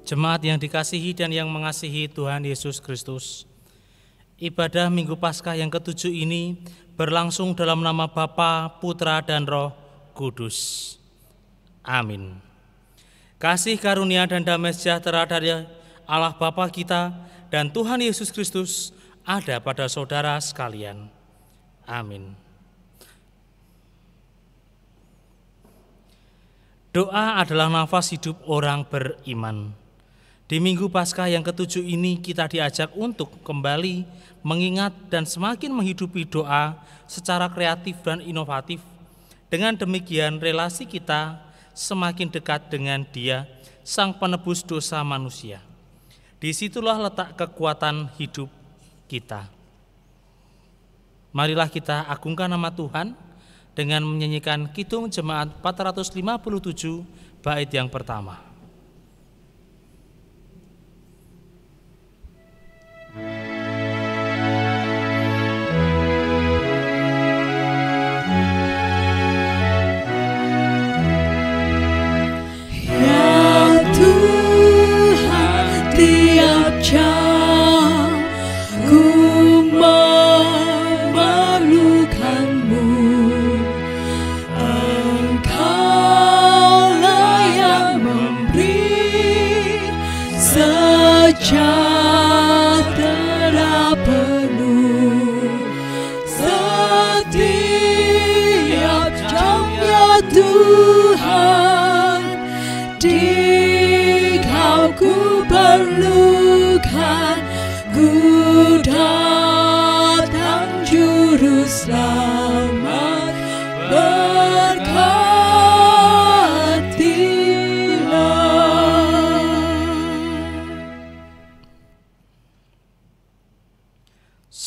Jemaat yang dikasihi dan yang mengasihi Tuhan Yesus Kristus, ibadah Minggu Paskah yang ke-7 ini berlangsung dalam nama Bapa, Putra, dan Roh Kudus. Amin. Kasih karunia dan damai sejahtera dari Allah Bapa kita dan Tuhan Yesus Kristus ada pada saudara sekalian. Amin. Doa adalah nafas hidup orang beriman. Di Minggu Paskah yang ke-7 ini kita diajak untuk kembali mengingat dan semakin menghidupi doa secara kreatif dan inovatif. Dengan demikian relasi kita semakin dekat dengan Dia, Sang Penebus dosa manusia. Disitulah letak kekuatan hidup kita. Marilah kita agungkan nama Tuhan dengan menyanyikan Kidung Jemaat 457 bait yang pertama.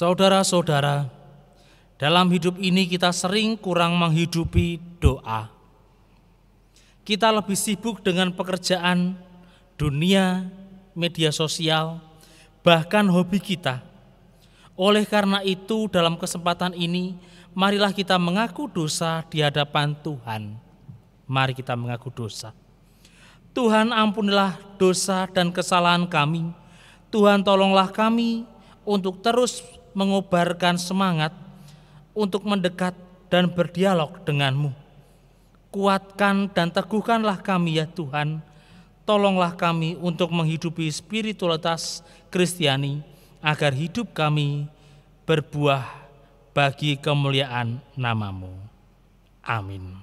Saudara-saudara, dalam hidup ini kita sering kurang menghidupi doa. Kita lebih sibuk dengan pekerjaan, dunia, media sosial, bahkan hobi kita. Oleh karena itu, dalam kesempatan ini, marilah kita mengaku dosa di hadapan Tuhan. Mari kita mengaku dosa. Tuhan, ampunilah dosa dan kesalahan kami. Tuhan, tolonglah kami untuk terus mengobarkan semangat untuk mendekat dan berdialog denganmu. Kuatkan dan teguhkanlah kami ya Tuhan. Tolonglah kami untuk menghidupi spiritualitas Kristiani agar hidup kami berbuah bagi kemuliaan nama-Mu. Amin.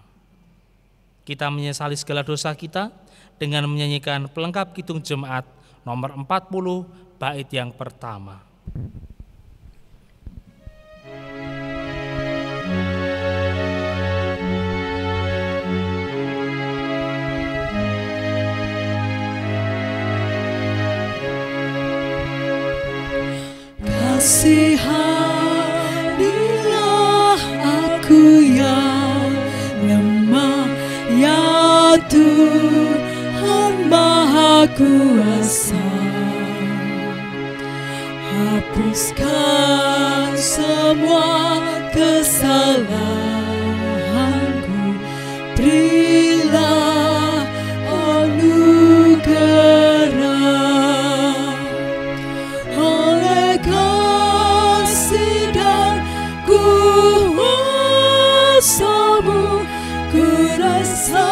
Kita menyesali segala dosa kita dengan menyanyikan pelengkap Kidung Jemaat nomor 40 bait yang pertama. Kasihanilah aku yang lemah, ya Tuhan Maha Kuasa. Hapuskan semua kesalahanku, berilah anugerah. Oleh kasih dan kuasa-Mu, ku rasakan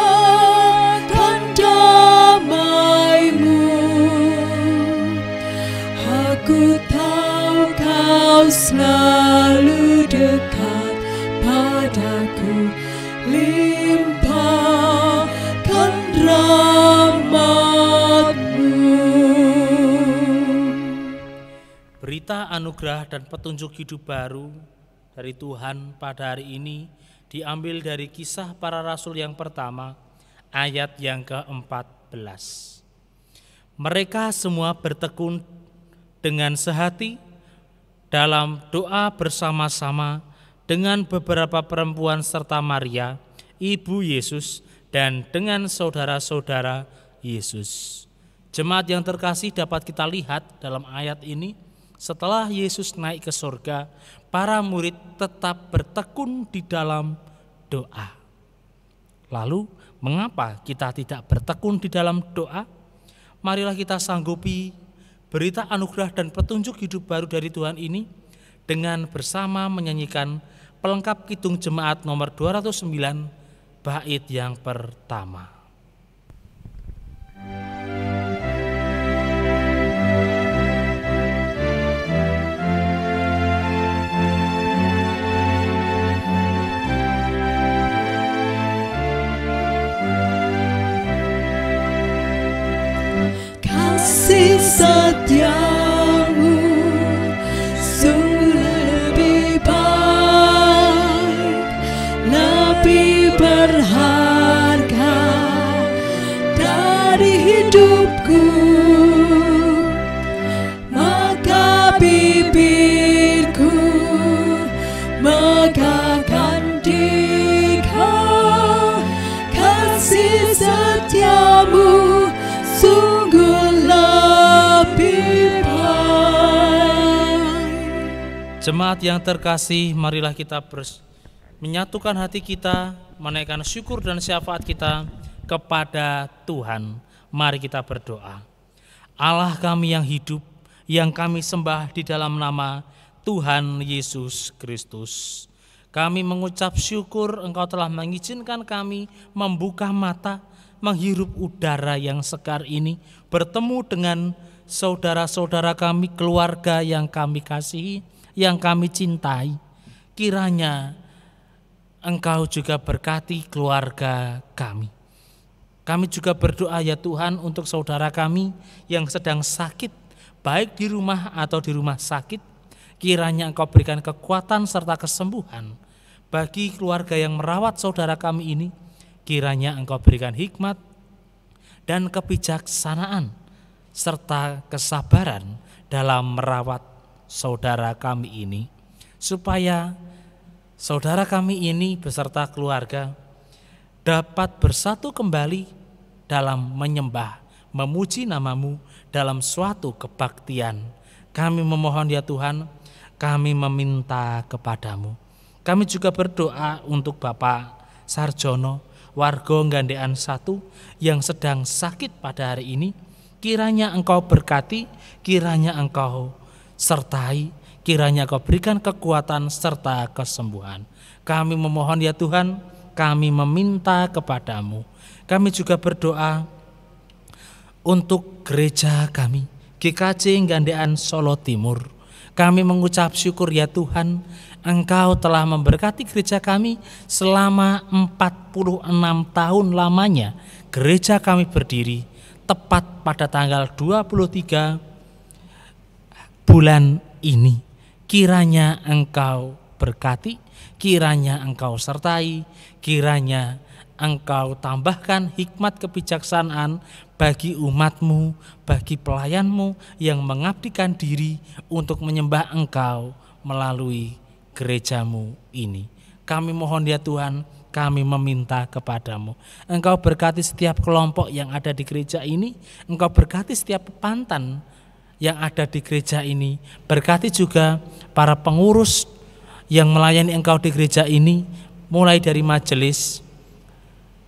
damai-Mu. Aku tahu Kau selalu dekat padaku, limpahkan rahmat-Mu. Berita anugerah dan petunjuk hidup baru dari Tuhan pada hari ini diambil dari Kisah Para Rasul yang pertama, ayat yang ke-14. Mereka semua bertekun dengan sehati dalam doa bersama-sama dengan beberapa perempuan serta Maria, Ibu Yesus, dan dengan saudara-saudara Yesus. Jemaat yang terkasih, dapat kita lihat dalam ayat ini, setelah Yesus naik ke surga, para murid tetap bertekun di dalam doa. Lalu, mengapa kita tidak bertekun di dalam doa? marilah kita sanggupi berita anugerah dan petunjuk hidup baru dari Tuhan ini dengan bersama menyanyikan pelengkap Kidung Jemaat nomor 209 bait yang pertama. Kasih setiamu sungguh lebih baik, lebih berharga dari hidupku. Maka bibirku megahkan Dikau, kasih setiamu sungguh lebih baik. Jemaat yang terkasih, marilah kita menyatukan hati kita, menaikkan syukur dan syafaat kita kepada Tuhan. Mari kita berdoa. Allah kami yang hidup, yang kami sembah di dalam nama Tuhan Yesus Kristus, kami mengucap syukur Engkau telah mengizinkan kami membuka mata, menghirup udara yang segar ini, bertemu dengan saudara-saudara kami, keluarga yang kami kasihi, yang kami cintai. Kiranya Engkau juga berkati keluarga kami. Kami juga berdoa ya Tuhan untuk saudara kami yang sedang sakit, baik di rumah atau di rumah sakit. Kiranya Engkau berikan kekuatan serta kesembuhan bagi keluarga yang merawat saudara kami ini. Kiranya Engkau berikan hikmat dan kebijaksanaan serta kesabaran dalam merawat saudara kami ini, supaya saudara kami ini beserta keluarga dapat bersatu kembali dalam menyembah, memuji nama-Mu dalam suatu kebaktian. Kami memohon ya Tuhan, kami meminta kepadamu. Kami juga berdoa untuk Bapak Sarjono, warga Gandekan 1 yang sedang sakit pada hari ini. Kiranya Engkau berkati, kiranya Engkau sertai, kiranya Engkau berikan kekuatan serta kesembuhan. Kami memohon ya Tuhan, kami meminta kepadamu. Kami juga berdoa untuk gereja kami, GKJ Gandekan Solo Timur. Kami mengucap syukur ya Tuhan, Engkau telah memberkati gereja kami selama 46 tahun lamanya. Gereja kami berdiri tepat pada tanggal 23 bulan ini. Kiranya Engkau berkati, kiranya Engkau sertai, kiranya Engkau tambahkan hikmat kebijaksanaan bagi umat-Mu, bagi pelayan-Mu yang mengabdikan diri untuk menyembah Engkau melalui gereja-Mu ini. Kami mohon ya Tuhan, kami meminta kepadamu. Engkau berkati setiap kelompok yang ada di gereja ini. Engkau berkati setiap pepantan yang ada di gereja ini. Berkati juga para pengurus yang melayani Engkau di gereja ini, mulai dari majelis,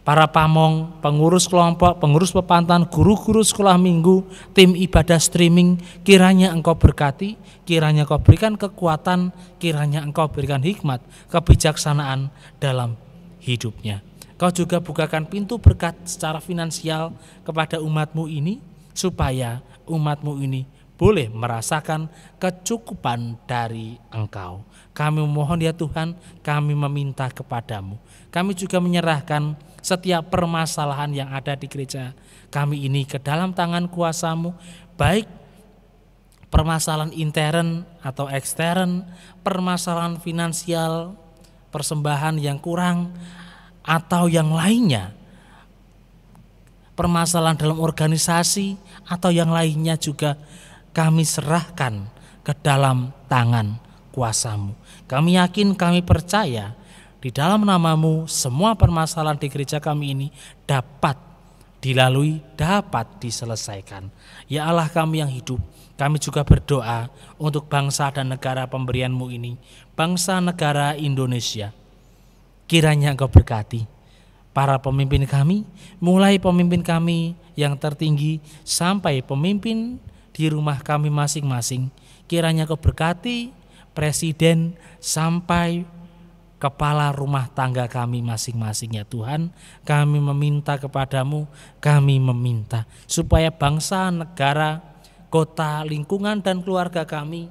para pamong, pengurus kelompok, pengurus pepantan, guru-guru sekolah minggu, tim ibadah streaming. Kiranya Engkau berkati, kiranya Engkau berikan kekuatan, kiranya Engkau berikan hikmat, kebijaksanaan dalam hidupnya. Kau juga bukakan pintu berkat secara finansial kepada umat-Mu ini, supaya umat-Mu ini boleh merasakan kecukupan dari Engkau. Kami memohon ya Tuhan, kami meminta kepadamu. Kami juga menyerahkan setiap permasalahan yang ada di gereja kami ini ke dalam tangan kuasa-Mu, baik permasalahan intern atau ekstern, permasalahan finansial, persembahan yang kurang, atau yang lainnya, permasalahan dalam organisasi atau yang lainnya juga kami serahkan ke dalam tangan kuasa-Mu. Kami yakin, kami percaya di dalam nama-Mu semua permasalahan di gereja kami ini dapat dilalui, dapat diselesaikan. Ya Allah kami yang hidup, kami juga berdoa untuk bangsa dan negara pemberian-Mu ini, bangsa negara Indonesia. Kiranya Engkau berkati para pemimpin kami, mulai pemimpin kami yang tertinggi sampai pemimpin di rumah kami masing-masing. Kiranya Kau berkati presiden sampai kepala rumah tangga kami masing-masing ya Tuhan. Kami meminta kepadamu, kami meminta supaya bangsa, negara, kota, lingkungan dan keluarga kami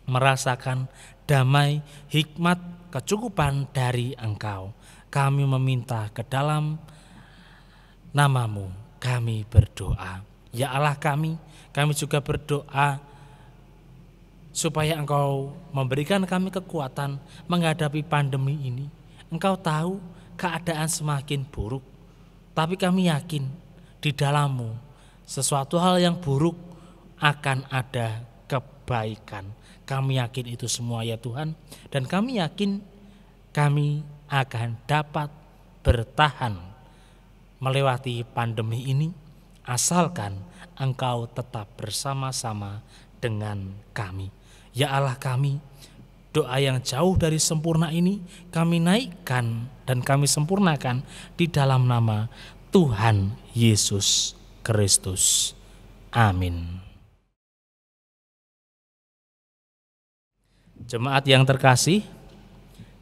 merasakan damai, hikmat, kecukupan dari Engkau. Kami meminta ke dalam nama-Mu, kami berdoa. Ya Allah kami juga berdoa supaya Engkau memberikan kami kekuatan menghadapi pandemi ini. Engkau tahu keadaan semakin buruk, tapi kami yakin di dalam-Mu sesuatu hal yang buruk akan ada kebaikan. Kami yakin itu semua ya Tuhan, dan kami yakin kami akan dapat bertahan melewati pandemi ini asalkan Engkau tetap bersama-sama dengan kami. Ya Allah kami, doa yang jauh dari sempurna ini kami naikkan dan kami sempurnakan di dalam nama Tuhan Yesus Kristus. Amin. Jemaat yang terkasih,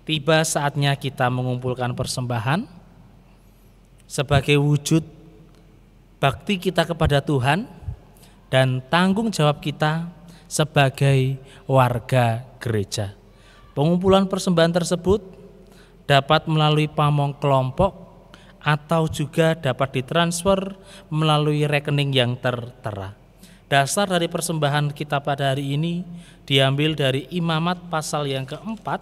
tiba saatnya kita mengumpulkan persembahan sebagai wujud bakti kita kepada Tuhan dan tanggung jawab kita sebagai warga gereja. Pengumpulan persembahan tersebut dapat melalui pamong kelompok atau juga dapat ditransfer melalui rekening yang tertera. Dasar dari persembahan kita pada hari ini diambil dari Imamat pasal yang keempat,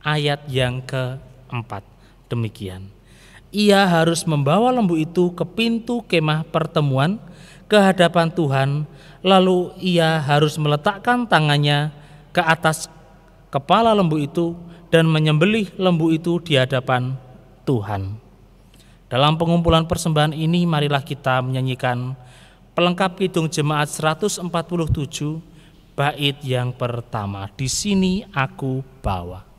ayat yang keempat. Demikian. Ia harus membawa lembu itu ke pintu kemah pertemuan ke hadapan Tuhan, lalu ia harus meletakkan tangannya ke atas kepala lembu itu dan menyembelih lembu itu di hadapan Tuhan. Dalam pengumpulan persembahan ini marilah kita menyanyikan pelengkap kidung jemaat 147 bait yang pertama. Di sini aku bawa.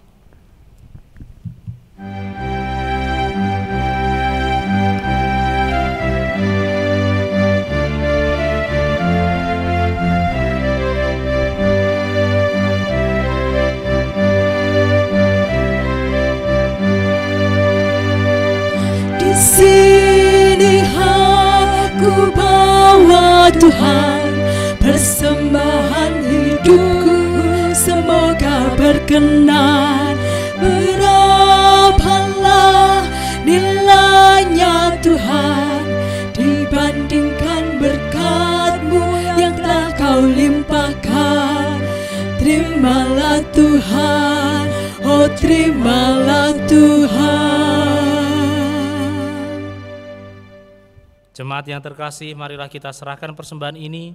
Sini aku bawa Tuhan persembahan hidupku, semoga berkenan. Berapalah nilainya Tuhan dibandingkan berkat-Mu yang telah Kau limpahkan. Terimalah Tuhan, oh terimalah Tuhan. Jemaat yang terkasih, marilah kita serahkan persembahan ini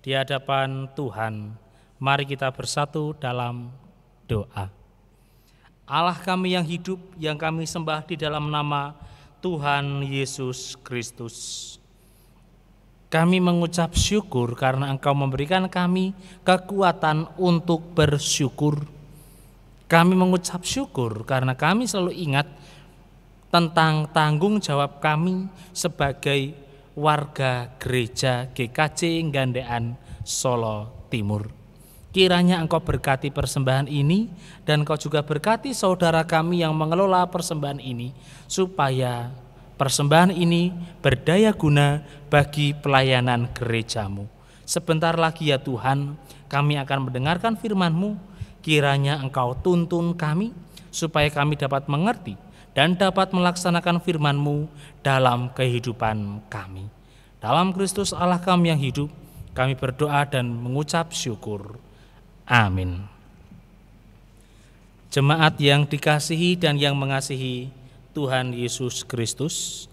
di hadapan Tuhan. Mari kita bersatu dalam doa. Allah kami yang hidup, yang kami sembah di dalam nama Tuhan Yesus Kristus. Kami mengucap syukur karena Engkau memberikan kami kekuatan untuk bersyukur. Kami mengucap syukur karena kami selalu ingat tentang tanggung jawab kami sebagai warga gereja GKJ Gandean Solo Timur. Kiranya Engkau berkati persembahan ini dan Engkau juga berkati saudara kami yang mengelola persembahan ini supaya persembahan ini berdaya guna bagi pelayanan gereja-Mu. Sebentar lagi ya Tuhan, kami akan mendengarkan firman-Mu. Kiranya Engkau tuntun kami supaya kami dapat mengerti dan dapat melaksanakan firman-Mu dalam kehidupan kami. Dalam Kristus Allah kami yang hidup, kami berdoa dan mengucap syukur. Amin. Jemaat yang dikasihi dan yang mengasihi Tuhan Yesus Kristus,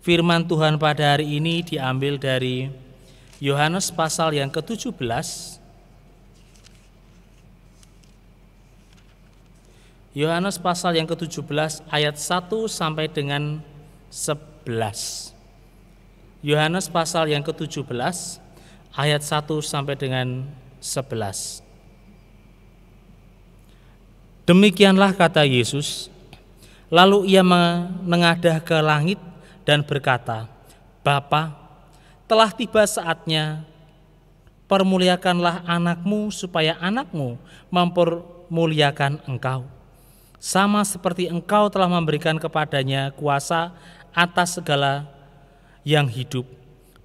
firman Tuhan pada hari ini diambil dari Yohanes pasal yang ke-17. Yohanes pasal yang ke-17 ayat 1 sampai dengan 11. Yohanes pasal yang ke-17 ayat 1 sampai dengan 11. Demikianlah kata Yesus. Lalu ia menengadah ke langit dan berkata, Bapa, telah tiba saatnya, permuliakanlah anakmu supaya anakmu mempermuliakan engkau. Sama seperti engkau telah memberikan kepadanya kuasa atas segala yang hidup,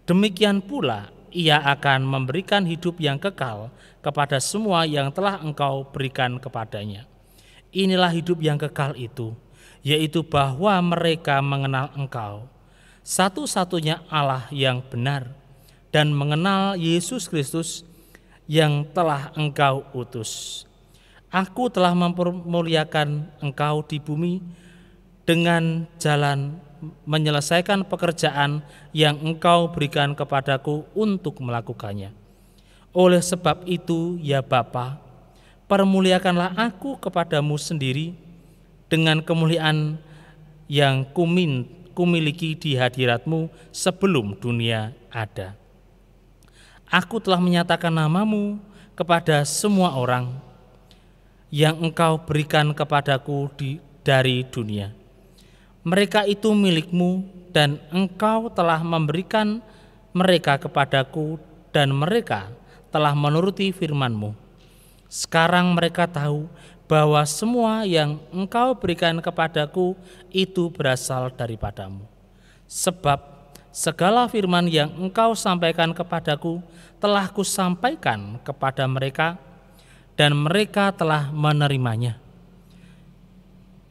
demikian pula ia akan memberikan hidup yang kekal kepada semua yang telah engkau berikan kepadanya. Inilah hidup yang kekal itu, yaitu bahwa mereka mengenal engkau, satu-satunya Allah yang benar, dan mengenal Yesus Kristus yang telah engkau utus. Aku telah mempermuliakan engkau di bumi dengan jalan menyelesaikan pekerjaan yang engkau berikan kepadaku untuk melakukannya. Oleh sebab itu, ya Bapa, permuliakanlah aku kepadamu sendiri dengan kemuliaan yang kumiliki di hadiratmu sebelum dunia ada. Aku telah menyatakan namamu kepada semua orang yang engkau berikan kepadaku dari dunia. Mereka itu milikmu dan engkau telah memberikan mereka kepadaku dan mereka telah menuruti firman-Mu. Sekarang mereka tahu bahwa semua yang engkau berikan kepadaku itu berasal daripadamu. Sebab segala firman yang engkau sampaikan kepadaku telah kusampaikan kepada mereka, dan mereka telah menerimanya.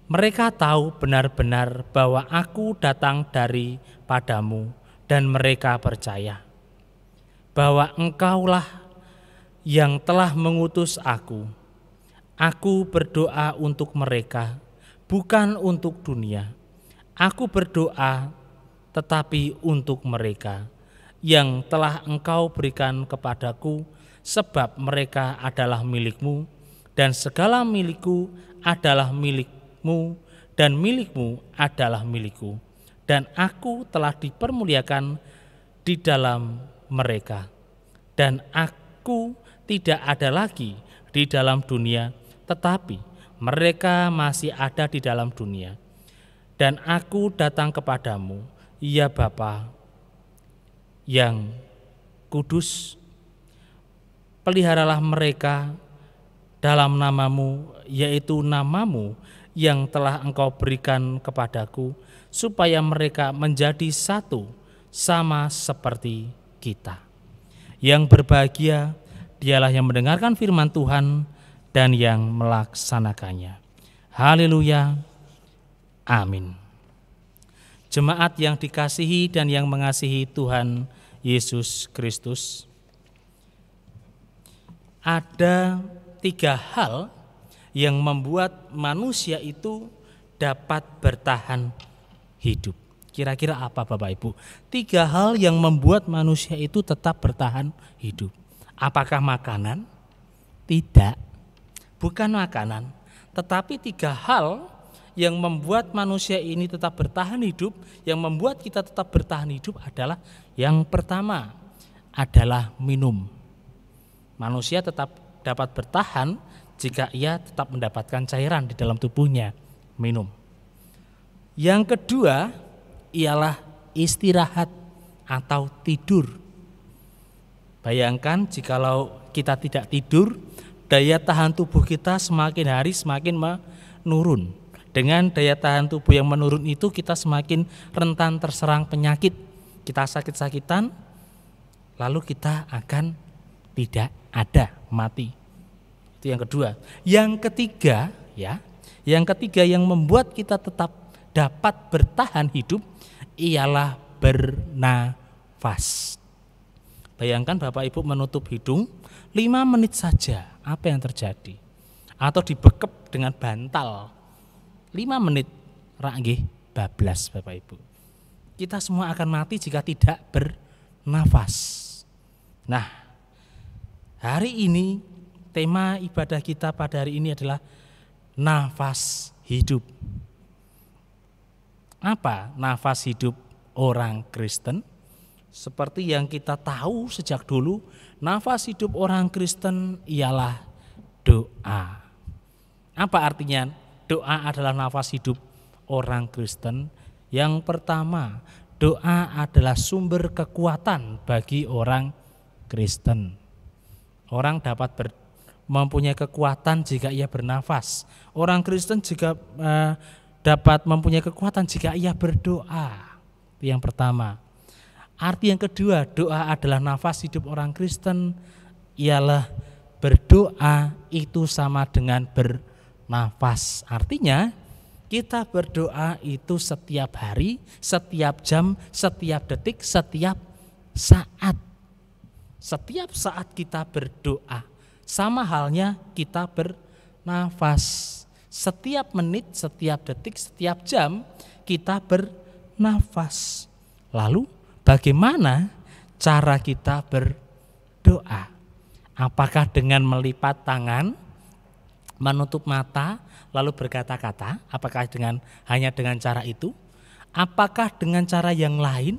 Mereka tahu benar-benar bahwa aku datang daripadamu, dan mereka percaya bahwa engkaulah yang telah mengutus aku. Aku berdoa untuk mereka, bukan untuk dunia. Aku berdoa tetapi untuk mereka yang telah engkau berikan kepadaku, sebab mereka adalah milikmu, dan segala milikku adalah milikmu, dan milikmu adalah milikku. Dan aku telah dipermuliakan di dalam mereka, dan aku tidak ada lagi di dalam dunia, tetapi mereka masih ada di dalam dunia. Dan aku datang kepadamu, ya Bapa yang kudus, peliharalah mereka dalam namamu, yaitu namamu yang telah engkau berikan kepadaku, supaya mereka menjadi satu sama seperti kita. Yang berbahagia dialah yang mendengarkan firman Tuhan dan yang melaksanakannya. Haleluya. Amin. Jemaat yang dikasihi dan yang mengasihi Tuhan Yesus Kristus, ada 3 hal yang membuat manusia itu dapat bertahan hidup. Kira-kira apa Bapak Ibu? 3 hal yang membuat manusia itu tetap bertahan hidup. Apakah makanan? Tidak, bukan makanan. Tetapi 3 hal yang membuat manusia ini tetap bertahan hidup, yang membuat kita tetap bertahan hidup adalah, yang pertama adalah minum. Manusia tetap dapat bertahan jika ia tetap mendapatkan cairan di dalam tubuhnya, minum. Yang kedua ialah istirahat atau tidur. Bayangkan jikalau kita tidak tidur, daya tahan tubuh kita semakin hari semakin menurun. Dengan daya tahan tubuh yang menurun itu, kita semakin rentan terserang penyakit. Kita sakit-sakitan, lalu kita akan tidak ada, mati. Itu yang kedua. Yang ketiga yang membuat kita tetap dapat bertahan hidup ialah bernafas. Bayangkan Bapak Ibu menutup hidung 5 menit saja, apa yang terjadi? Atau dibekep dengan bantal 5 menit, rak nggih bablas Bapak Ibu. Kita semua akan mati jika tidak bernafas. Nah, hari ini tema ibadah kita pada hari ini adalah nafas hidup. Apa nafas hidup orang Kristen? Seperti yang kita tahu sejak dulu, nafas hidup orang Kristen ialah doa. Apa artinya doa adalah nafas hidup orang Kristen? Yang pertama, doa adalah sumber kekuatan bagi orang Kristen. Orang dapat mempunyai kekuatan jika ia bernafas. Orang Kristen juga dapat mempunyai kekuatan jika ia berdoa. Itu yang pertama. Arti yang kedua, doa adalah nafas hidup orang Kristen, ialah berdoa itu sama dengan bernafas. Artinya kita berdoa itu setiap hari, setiap jam, setiap detik, setiap saat. Setiap saat kita berdoa, sama halnya kita bernafas. Setiap menit, setiap detik, setiap jam kita bernafas. Lalu bagaimana cara kita berdoa? Apakah dengan melipat tangan, menutup mata, lalu berkata-kata? Apakah hanya dengan cara itu? Apakah dengan cara yang lain?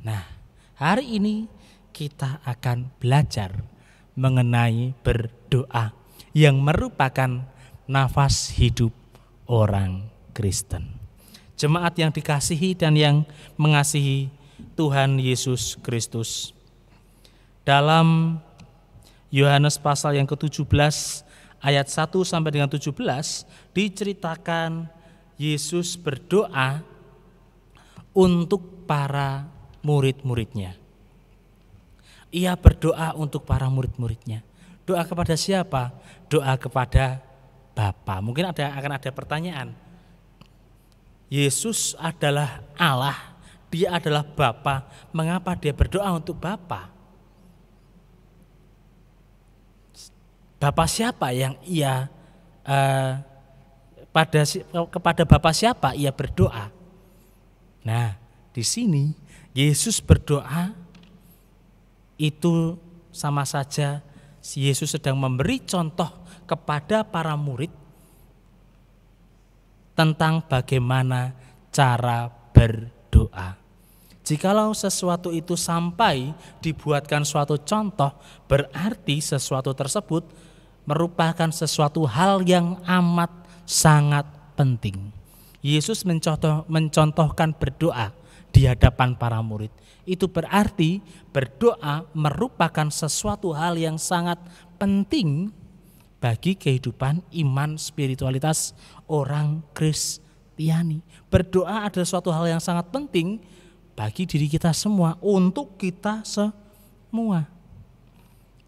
Nah, hari ini kita akan belajar mengenai berdoa yang merupakan nafas hidup orang Kristen. Jemaat yang dikasihi dan yang mengasihi Tuhan Yesus Kristus. Dalam Yohanes pasal yang ke-17 ayat 1 sampai dengan 17 diceritakan Yesus berdoa untuk para murid-muridnya. Ia berdoa untuk para murid-muridnya. Doa kepada siapa? Doa kepada Bapa. Mungkin akan ada pertanyaan. Yesus adalah Allah, Dia adalah Bapa. Mengapa Dia berdoa untuk Bapa? Bapa siapa yang ia kepada Bapa siapa ia berdoa? Nah, di sini Yesus berdoa itu sama saja Yesus sedang memberi contoh kepada para murid tentang bagaimana cara berdoa. Jikalau sesuatu itu sampai dibuatkan suatu contoh, berarti sesuatu tersebut merupakan sesuatu hal yang amat sangat penting. Yesus mencontohkan berdoa di hadapan para murid. Itu berarti berdoa merupakan sesuatu hal yang sangat penting bagi kehidupan iman spiritualitas orang Kristiani. Berdoa adalah suatu hal yang sangat penting bagi diri kita semua, untuk kita semua.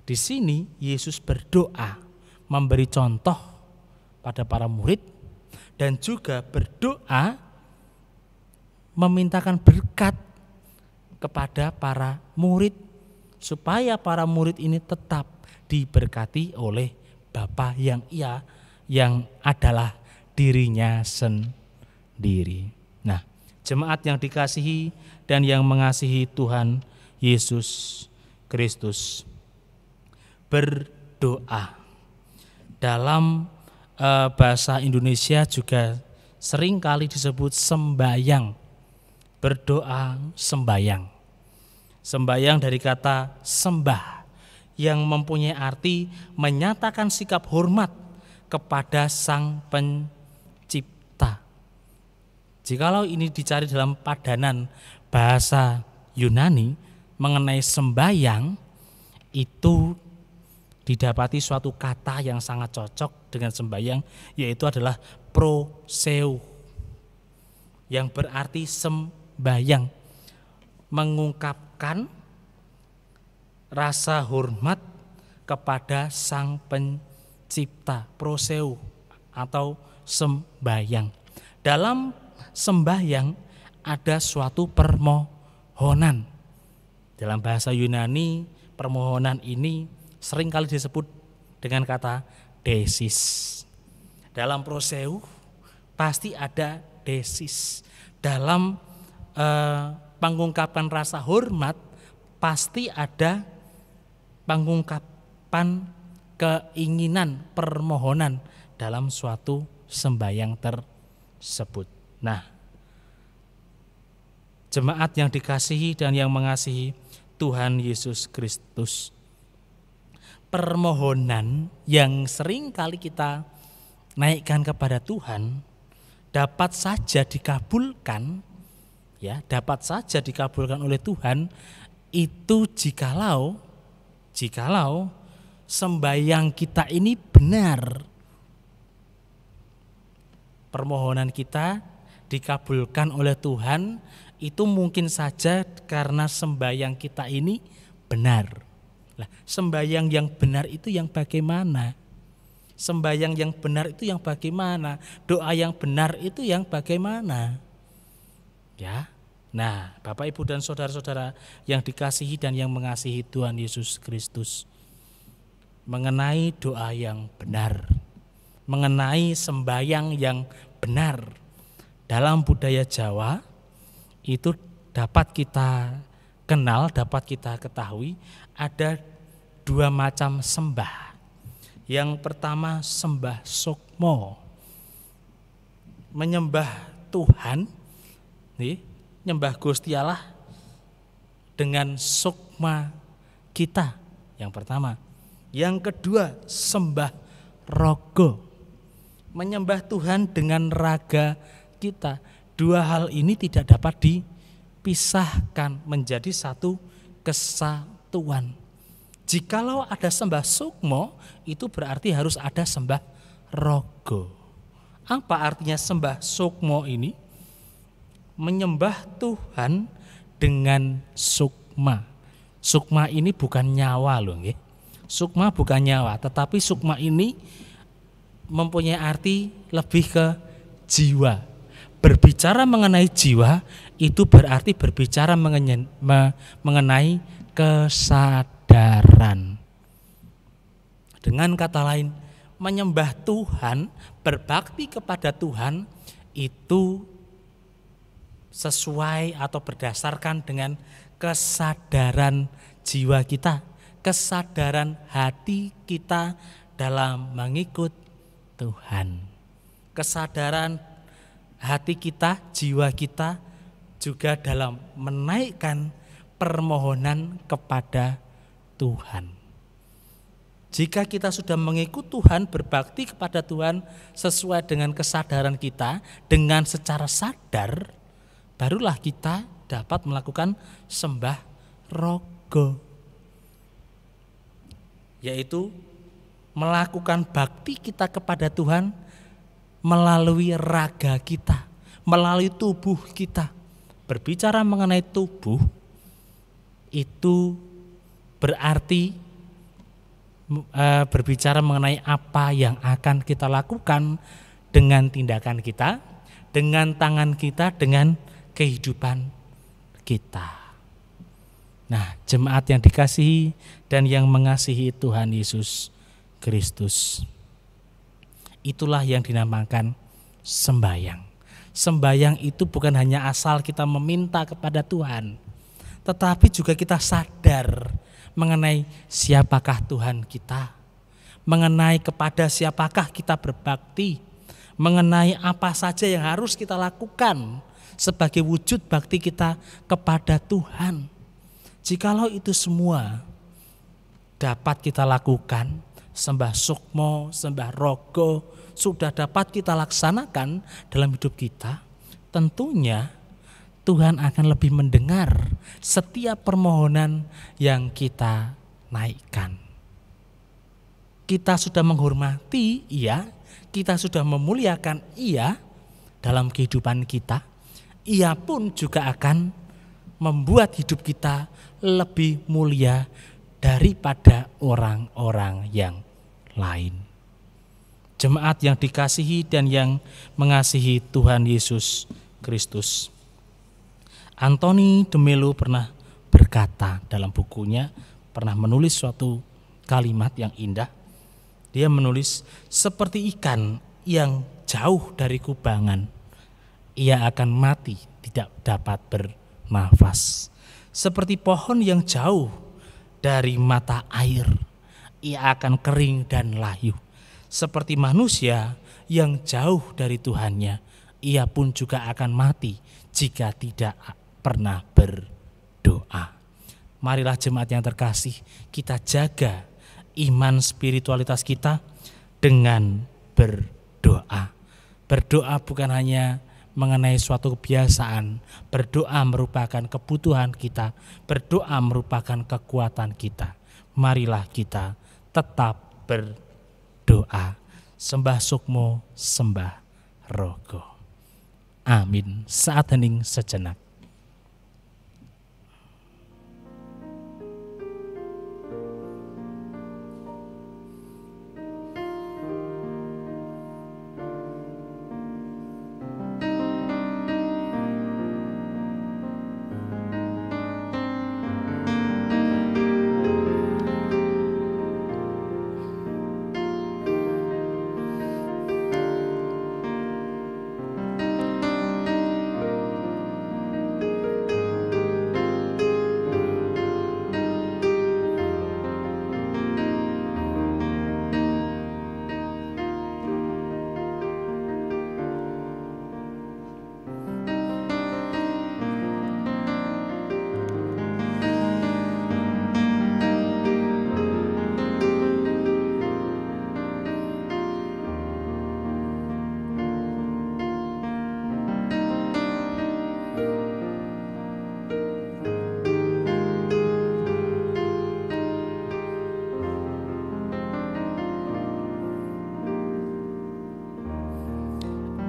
Di sini Yesus berdoa, memberi contoh pada para murid, dan juga berdoa memintakan berkat kepada para murid supaya para murid ini tetap diberkati oleh Bapa yang adalah dirinya sendiri. Nah, jemaat yang dikasihi dan yang mengasihi Tuhan Yesus Kristus, berdoa dalam bahasa Indonesia juga sering kali disebut sembayang. Berdoa sembayang. Sembayang dari kata sembah yang mempunyai arti menyatakan sikap hormat kepada Sang Pencipta. Jikalau ini dicari dalam padanan bahasa Yunani mengenai sembayang, itu didapati suatu kata yang sangat cocok dengan sembayang, yaitu adalah proseu, yang berarti sembayang, mengungkapkan rasa hormat kepada Sang Pencipta. Proseu atau sembayang. Dalam sembayang ada suatu permohonan. Dalam bahasa Yunani, permohonan ini sering kali disebut dengan kata desis. Dalam proseu pasti ada desis. Dalam pengungkapan rasa hormat pasti ada pengungkapan keinginan, permohonan dalam suatu sembayang tersebut. Nah, jemaat yang dikasihi dan yang mengasihi Tuhan Yesus Kristus, permohonan yang sering kali kita naikkan kepada Tuhan dapat saja dikabulkan Ya, dapat saja dikabulkan oleh Tuhan itu jikalau sembahyang kita ini benar. Permohonan kita dikabulkan oleh Tuhan itu mungkin saja karena sembahyang kita ini benar. Lah, sembahyang yang benar itu yang bagaimana? Sembahyang yang benar itu yang bagaimana? Doa yang benar itu yang bagaimana? Ya. Nah, Bapak, Ibu dan saudara-saudara yang dikasihi dan yang mengasihi Tuhan Yesus Kristus, mengenai doa yang benar, mengenai sembahyang yang benar dalam budaya Jawa itu dapat kita kenal, dapat kita ketahui ada dua macam sembah. Yang pertama sembah sukmo, menyembah Tuhan, nyembah Gusti Allah dengan sukma kita, yang pertama. Yang kedua sembah rogo, menyembah Tuhan dengan raga kita. Dua hal ini tidak dapat dipisahkan, menjadi satu kesatuan. Jikalau ada sembah sukmo, itu berarti harus ada sembah rogo. Apa artinya sembah sukmo ini? Menyembah Tuhan dengan sukma. Sukma ini bukan nyawa loh, nggih. Sukma bukan nyawa, tetapi sukma ini mempunyai arti lebih ke jiwa. Berbicara mengenai jiwa itu berarti berbicara mengenai kesadaran. Dengan kata lain, menyembah Tuhan, berbakti kepada Tuhan itu sesuai atau berdasarkan dengan kesadaran jiwa kita, kesadaran hati kita dalam mengikut Tuhan. Kesadaran hati kita, jiwa kita juga dalam menaikkan permohonan kepada Tuhan. Jika kita sudah mengikut Tuhan, berbakti kepada Tuhan sesuai dengan kesadaran kita, dengan secara sadar, barulah kita dapat melakukan sembah rogo, yaitu melakukan bakti kita kepada Tuhan melalui raga kita, melalui tubuh kita. Berbicara mengenai tubuh itu berarti berbicara mengenai apa yang akan kita lakukan dengan tindakan kita, dengan tangan kita, dengan kehidupan kita. Nah, jemaat yang dikasihi dan yang mengasihi Tuhan Yesus Kristus, itulah yang dinamakan sembahyang. Sembahyang itu bukan hanya asal kita meminta kepada Tuhan, tetapi juga kita sadar mengenai siapakah Tuhan kita, mengenai kepada siapakah kita berbakti, mengenai apa saja yang harus kita lakukan sebagai wujud bakti kita kepada Tuhan. Jikalau itu semua dapat kita lakukan, sembah sukmo, sembah rogo, sudah dapat kita laksanakan dalam hidup kita, tentunya Tuhan akan lebih mendengar setiap permohonan yang kita naikkan. Kita sudah menghormati, iya. Kita sudah memuliakan, iya, dalam kehidupan kita. Ia pun juga akan membuat hidup kita lebih mulia daripada orang-orang yang lain. Jemaat yang dikasihi dan yang mengasihi Tuhan Yesus Kristus, Anthony de Mello pernah berkata dalam bukunya, pernah menulis suatu kalimat yang indah. Dia menulis, seperti ikan yang jauh dari kubangan, ia akan mati, tidak dapat bernafas. Seperti pohon yang jauh dari mata air, ia akan kering dan layu. Seperti manusia yang jauh dari Tuhannya, ia pun juga akan mati jika tidak pernah berdoa. Marilah jemaat yang terkasih, kita jaga iman spiritualitas kita dengan berdoa. Berdoa bukan hanya mengenai suatu kebiasaan. Berdoa merupakan kebutuhan kita, berdoa merupakan kekuatan kita. Marilah kita tetap berdoa. Sembah sukmo, sembah rogo. Amin. Saat hening sejenak.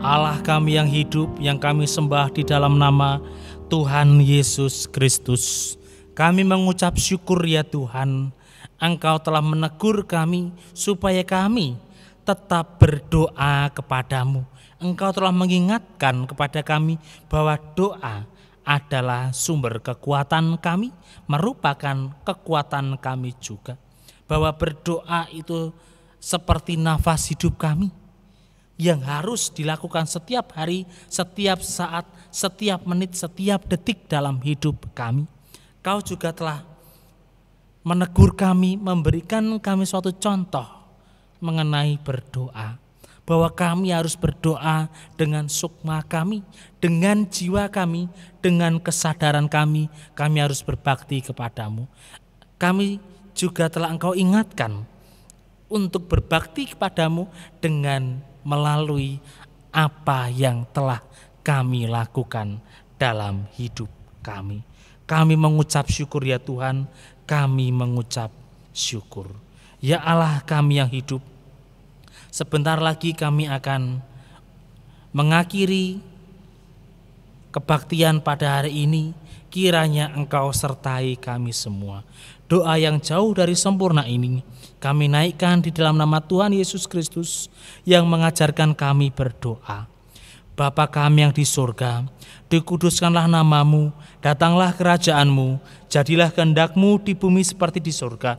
Allah kami yang hidup, yang kami sembah di dalam nama Tuhan Yesus Kristus. Kami mengucap syukur ya Tuhan, Engkau telah menegur kami supaya kami tetap berdoa kepadamu. Engkau telah mengingatkan kepada kami bahwa doa adalah sumber kekuatan kami, merupakan kekuatan kami juga. Bahwa berdoa itu seperti nafas hidup kami, yang harus dilakukan setiap hari, setiap saat, setiap menit, setiap detik dalam hidup kami. Kau juga telah menegur kami, memberikan kami suatu contoh mengenai berdoa. Bahwa kami harus berdoa dengan sukma kami, dengan jiwa kami, dengan kesadaran kami harus berbakti kepadamu. Kami juga telah Engkau ingatkan untuk berbakti kepadamu dengan melalui apa yang telah kami lakukan dalam hidup kami. Kami mengucap syukur ya Tuhan, kami mengucap syukur. Ya Allah kami yang hidup, sebentar lagi kami akan mengakhiri kebaktian pada hari ini. Kiranya Engkau sertai kami semua. Doa yang jauh dari sempurna ini kami naikkan di dalam nama Tuhan Yesus Kristus yang mengajarkan kami berdoa. Bapa kami yang di surga, dikuduskanlah namamu, datanglah kerajaanmu, jadilah kehendak-Mu di bumi seperti di surga.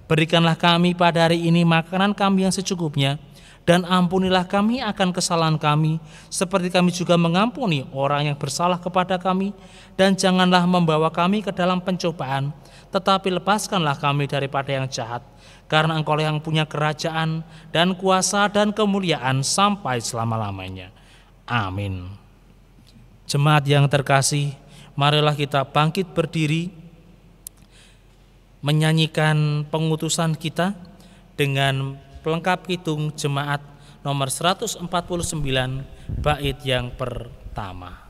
Berikanlah kami pada hari ini makanan kami yang secukupnya, dan ampunilah kami akan kesalahan kami, seperti kami juga mengampuni orang yang bersalah kepada kami. Dan janganlah membawa kami ke dalam pencobaan, tetapi lepaskanlah kami daripada yang jahat. Karena Engkau yang punya kerajaan dan kuasa dan kemuliaan sampai selama-lamanya. Amin. Jemaat yang terkasih, marilah kita bangkit berdiri, menyanyikan pengutusan kita dengan pelengkap kidung jemaat nomor 149 bait yang pertama.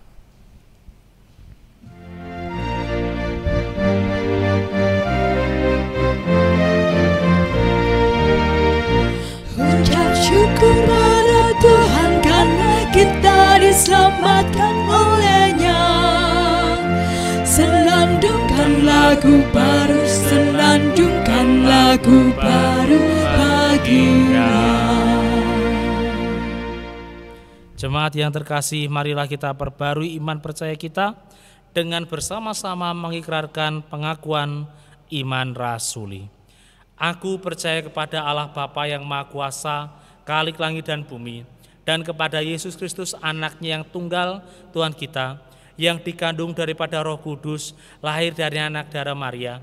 Ucap syukur pada Tuhan karena kita diselamatkan oleh-Nya. Senandungkan lagu baru, senandungkan lagu baru baginya. Jemaat yang terkasih, marilah kita perbarui iman percaya kita dengan bersama-sama mengikrarkan pengakuan iman rasuli. Aku percaya kepada Allah Bapa yang Maha Kuasa, Khalik langit dan bumi, dan kepada Yesus Kristus anaknya yang tunggal Tuhan kita, yang dikandung daripada Roh Kudus, lahir dari anak darah Maria,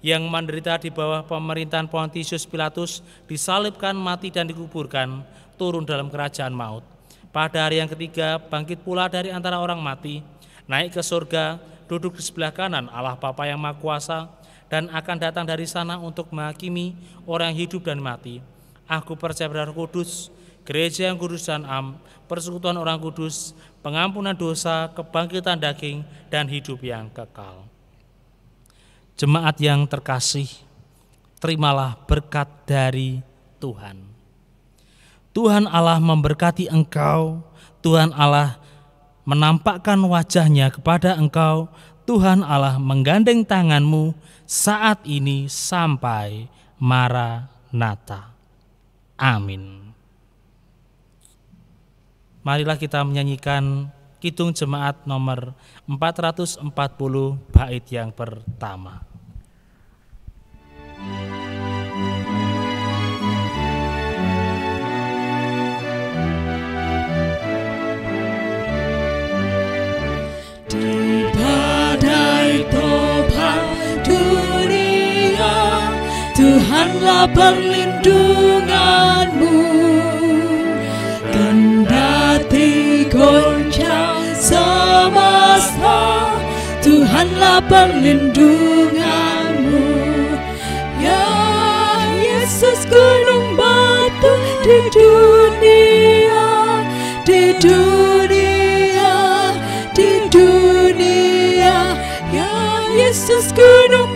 yang menderita di bawah pemerintahan Pontius Pilatus, disalibkan, mati dan dikuburkan, turun dalam kerajaan maut. Pada hari yang ketiga bangkit pula dari antara orang mati, naik ke surga, duduk di sebelah kanan Allah Bapa yang Maha Kuasa, dan akan datang dari sana untuk menghakimi orang yang hidup dan mati. Aku percaya pada Roh Kudus, gereja yang kudus dan am, persekutuan orang kudus, pengampunan dosa, kebangkitan daging, dan hidup yang kekal. Jemaat yang terkasih, terimalah berkat dari Tuhan. Tuhan Allah memberkati engkau, Tuhan Allah menampakkan wajahnya kepada engkau, Tuhan Allah menggandeng tanganmu saat ini sampai Maranatha. Amin. Marilah kita menyanyikan Kidung Jemaat nomor 440 bait yang pertama. Di badai topan dunia, Tuhanlah perlindunganmu. Kendati goncang semesta, Tuhanlah perlindunganmu. Ya Yesus gunung batu di dunia, di dunia, di dunia. Ya Yesus gunung